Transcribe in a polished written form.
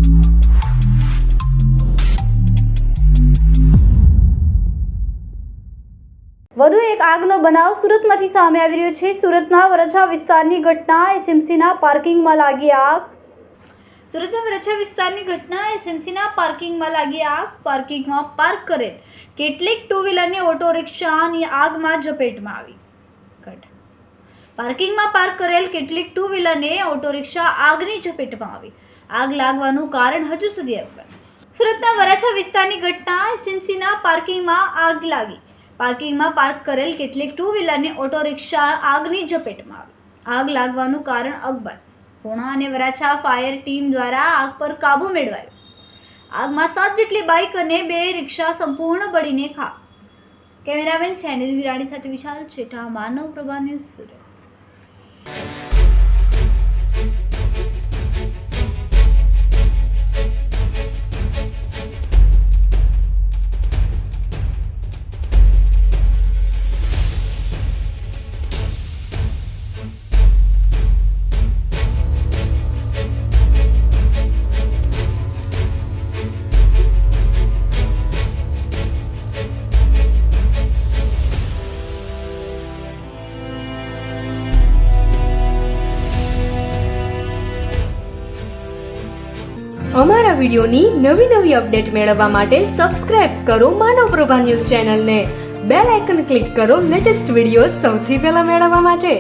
વધુ એક આગનો બનાવ સુરતમાંથી સામે આવી રહ્યો છે। સુરતના વરછા વિસ્તારની ઘટના એસએમસીના પાર્કિંગમાં લાગી આગ। સુરતના વરછા વિસ્તારની ઘટના એસએમસીના પાર્કિંગમાં લાગી આગ। પાર્કિંગમાં પાર્ક કરેલ કેટલીક ટુ વ્હીલરની ઓટો રિક્ષાની આગમાં ઝપેટમાં આવી। પાર્કિંગમાં પાર્ક કરેલ કેટલીક ટુ વ્હીલરને ઓટો રિક્ષા આગની ઝપેટમાં આવી। આગ લાગવાનું કારણ હજુ સુધી અજ્ઞાત। સુરતના વરછા વિસ્તારની ઘટના એસએમસીના પાર્કિંગમાં આગ લાગી। પાર્કિંગમાં પાર્ક કરેલ કેટલીક ટુ વ્હીલરની ઓટો રિક્ષા આગની ઝપેટમાં આવી। આગ લાગવાનું કારણ અજ્ઞાત। પૂણા અને વરાછા ફાયર ટીમ દ્વારા આગ પર કાબુ મેળવાયો। આગમાં 7 જેટલી બાઇક અને 2 રિક્ષા સંપૂર્ણ બળીને ખાક। કેમેરામેન સેનિલ વિરાણી સાથે વિશાલ છેઠા, માનવ પ્રભા ન્યૂઝ, સુરત। અમારા વિડિયોની નવી અપડેટ મેળવવા માટે સબસ્ક્રાઇબ કરો માનવ પ્રભા ન્યૂઝ ચેનલને। બેલ આઇકન ક્લિક કરો લેટેસ્ટ વિડિયો સૌથી પહેલા મેળવવા માટે।